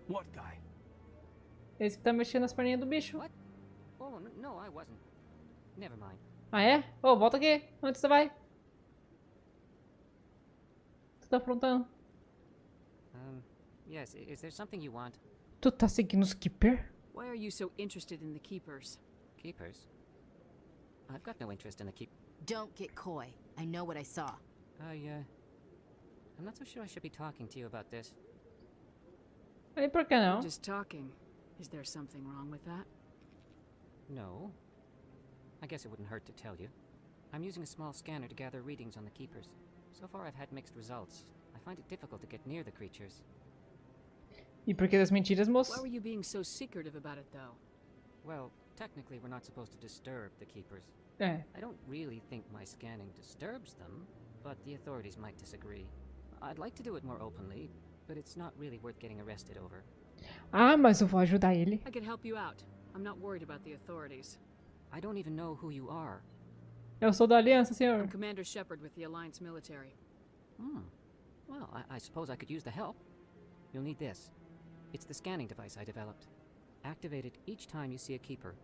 What guy? Esse que tá mexendo nas perninhas do bicho. What? Oh, no, I wasn't. Never mind. Ah, é? Ô, volta aqui. Onde você vai? O que você tá aprontando? Yes, is there something you want? Tu tá seguindo os Keeper? Why are you so interested in the keepers? Keepers? I've got no interest in the keep. Don't get coy. I know what I saw. I'm not so sure I should be talking to you about this. Aí por que não? Just talking. Is there something wrong with that? No. I guess it wouldn't hurt to tell you. I'm using a small scanner to gather readings on the keepers. So far I've had mixed results. I find it difficult to get near the creatures. E por que das mentiras, moço? Why were you being so secretive about it, though? Well, technically we're not supposed to disturb the keepers. É. I don't really think my scanning disturbs them, but the authorities might disagree. I'd like to do it more openly, but it's not really worth getting arrested over. Ah, mas eu vou ajudar ele. I could help you out. I'm not worried about the authorities. I don't even know who you are. Eu sou da Aliança, senhor. I'm Commander Shepard with the Alliance military. Well, I suppose I could use the help. You'll need this. It's the scanning device I developed. Activate it each time you see a keeper.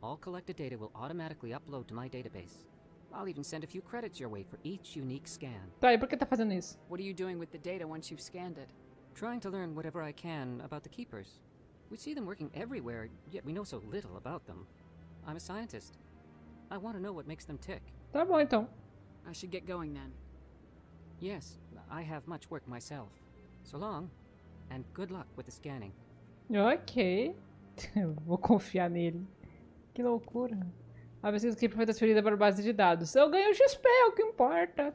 All collected data will automatically upload to my database. I'll even send a few credits your way for each unique scan. Tá, e por que tá fazendo isso? What are you doing with the data once you've scanned it? Trying to learn whatever I can about the keepers. We see them working everywhere, yet we know so little about them. I'm a scientist. I want to know what makes them tick. Tá bom, então. I should get going then. Yes, I have much work myself. So long, and good luck with the scanning. Ok. Vou confiar nele. Que loucura. A pesquisa que foi transferida para a base de dados. Eu ganho XP, é o que importa.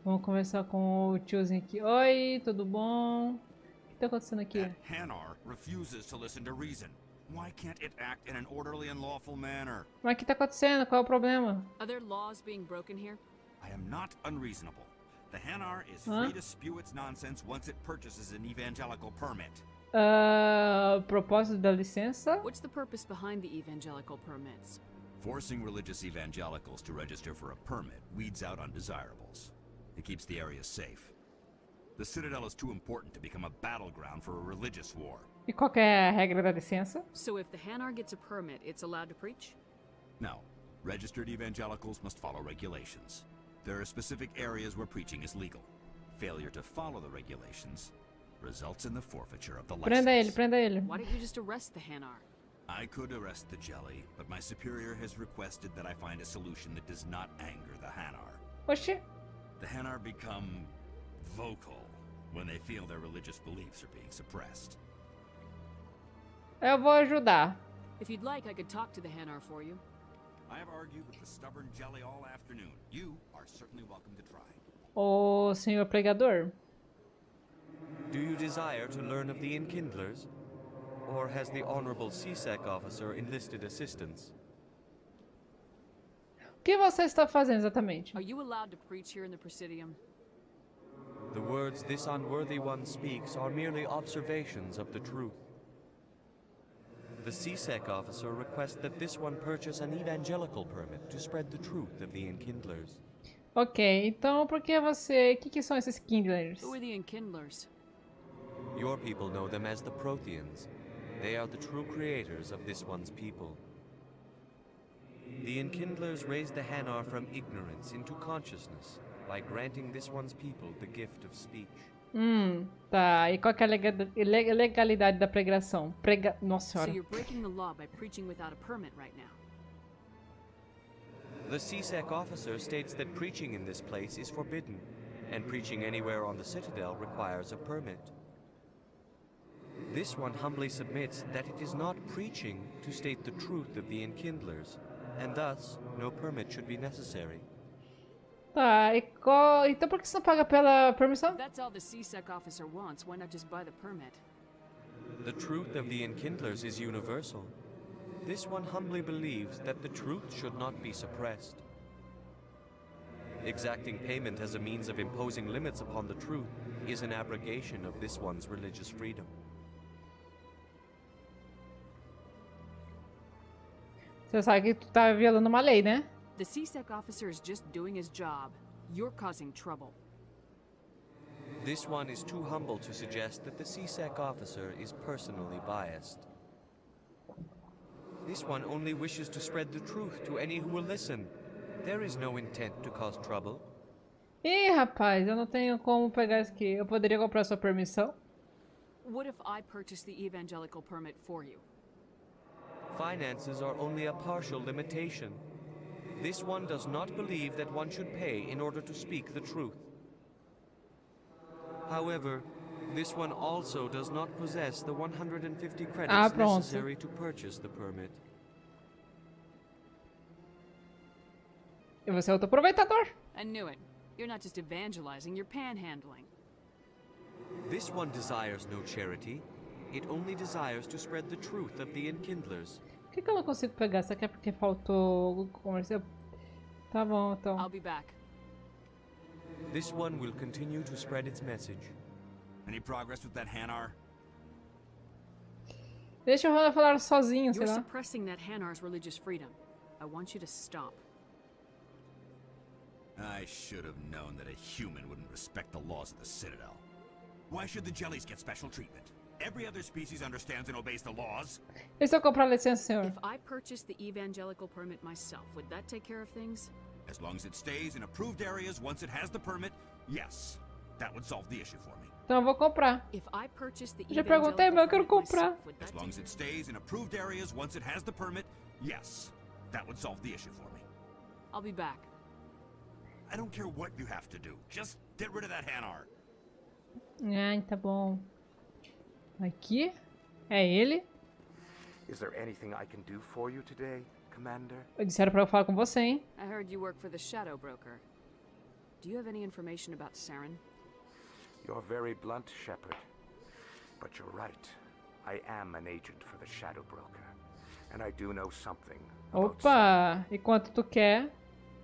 Vamos começar com o tiozinho aqui. Oi, tudo bom? O que tá acontecendo aqui? Hanar refuses to listen to reason. Why can't it act in an orderly and lawful manner? Mas o que tá acontecendo? Qual é o problema? Are there laws being broken here? I am not unreasonable. The Hanar is free to spew its nonsense once it purchases an evangelical permit. Propósito da licença? What's the purpose behind the evangelical permits? Forcing religious evangelicals to register for a permit weeds out undesirables. It keeps the area safe. The Citadel is too important to become a battleground for a religious war. E qual que é a regra da licença? So if the Hanar gets a permit, it's allowed to preach? No. Registered evangelicals must follow regulations. There are specific areas where preaching is legal. Failure to follow the regulations results in the forfeiture of the license. Prenda ele, prenda ele. Why don't you just arrest the Hanar? I could arrest the jelly, but my superior has requested that I find a solution that does not anger the Hanar. Oxi. The Hanar become vocal when they feel their religious beliefs are being suppressed. Eu vou ajudar. If you'd like, I could talk to the Hanar for you. I have argued with the stubborn jelly all afternoon. You are certainly welcome to try. Ô, senhor pregador. Do you desire to learn of the Enkindlers? Or has the Honorable CSEC officer enlisted assistance? O que você está fazendo exatamente? Are you allowed to preach here in the Presidium? The words this unworthy one speaks are merely observations of the truth. The CSEC officer requests that this one purchase an evangelical permit to spread the truth of the Enkindlers. Ok, então por que você... O que são esses Kindlers? Who are the Enkindlers? Your people know them as the Protheans. They are the true creators of this one's people. The Enkindlers raised the Hanar from ignorance into consciousness by granting this one's people the gift of speech. Tá. E qual que é a legalidade da pregação? Nossa So senhora. you're breaking the law by preaching without a permit right now. The CSEC officer states that preaching in this place is forbidden, and preaching anywhere on the Citadel requires a permit. This one humbly submits that it is not preaching to state the truth of the Enkindlers, and thus no permit should be necessary. Tá, e então por que você não paga pela permissão? If that's all the CSEC officer wants, why not just buy the permit? The truth of the Enkindlers is universal. This one humbly believes that the truth should not be suppressed. Exacting payment as a means of imposing limits upon the truth is an abrogation of this one's religious freedom. Você sabe que tu tá violando uma lei, né? The CSEC officer is just doing his job. You're causing trouble. This one is too humble to suggest that the CSEC officer is personally biased. This one only wishes to spread the truth to any who will listen. There is no intent to cause trouble. Ih, rapaz, eu não tenho como pegar isso aqui. Eu poderia comprar sua permissão? What if I purchase the evangelical permit for you? Finances are only a partial limitation. This one does not believe that one should pay in order to speak the truth. However, this one also does not possess the 150 credits necessary to purchase the permit. E você é outro aproveitador. I knew it. You're not just evangelizing, you're panhandling. This one desires no charity. It only desires to spread the truth of the enkindlers. Por que eu não consigo pegar? Será que é porque faltou comercial? Tá bom, então. I'll be back. This one will continue to spread its message. Any progress with that Hanar? Deixa o Hannah falar sozinho, sei You're lá. suppressing that Hanar's religious freedom. I want you to stop. I should have known that a human wouldn't respect the laws of the Citadel. Why should the jellies get special treatment? Every other species understands and obeys the laws. E se eu comprar a licença, senhor? If I purchased the evangelical permit myself, would that take care of things? As long as it stays in approved areas once it has the permit, yes. That would solve the issue for me. Então eu vou comprar. If I purchased the Já perguntei, mas eu quero evangelical comprar. permit myself, would that As long as it stays in approved areas once it has the permit, yes. That would solve the issue for me. I'll be back. I don't care what you have to do. Just get rid of that Hanar. Ai, tá bom. Aqui? É ele? Is there anything I can do for you today, Commander? Disseram pra eu falar com você, hein? I heard you work for the Shadow Broker. Do you have any information about Saren? You're very blunt, Shepard. But you're right. I am an agent for the Shadow Broker. And I do know something about Saren. Opa! E quanto tu quer?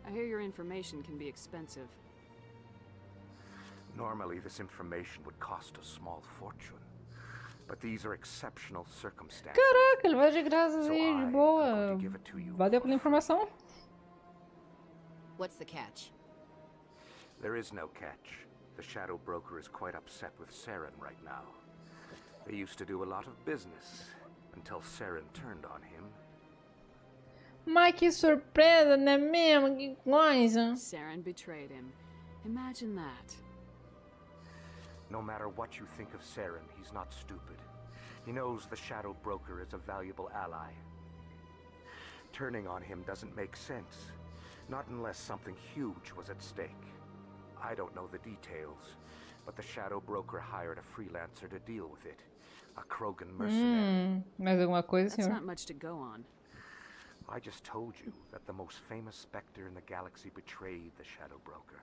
I hear your information can be expensive. Normally, this information would cost a small fortune. But these are exceptional circumstances. Caraca, ele vai de graça So aí, de I'm boa. going to give it to you Valeu for pela informação. What's the catch? There is no catch. The Shadow Broker is quite upset with Saren right now. They used to do a lot of business until Saren turned on him. Mas que surpresa, não é mesmo? Que coisa. Saren betrayed him. Imagine that. No matter what you think of Saren, he's not stupid. He knows the Shadow Broker is a valuable ally. Turning on him doesn't make sense. Not unless something huge was at stake. I don't know the details, but the Shadow Broker hired a freelancer to deal with it. A Krogan mercenary. Mais alguma coisa, That's senhor? not much to go on. I just told you that the most famous specter in the galaxy betrayed the Shadow Broker.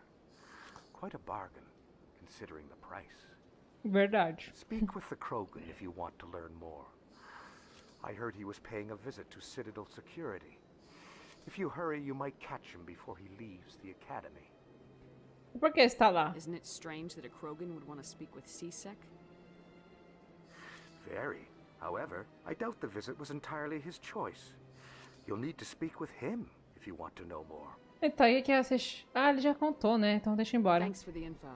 Quite a bargain, considering the price. Verdade. Speak with the Krogan if you want to learn more. I heard he was paying a visit to Citadel security. If you hurry, you might catch him before he leaves the academy. Por que está lá? Isn't it strange that a Krogan would want to speak with CSEC? Very. However, I doubt the visit was entirely his choice. You'll need to speak with him if you want to know more. Então, e que assiste? Ah, ele já contou, né? Então deixa eu ir embora. Thanks for the info.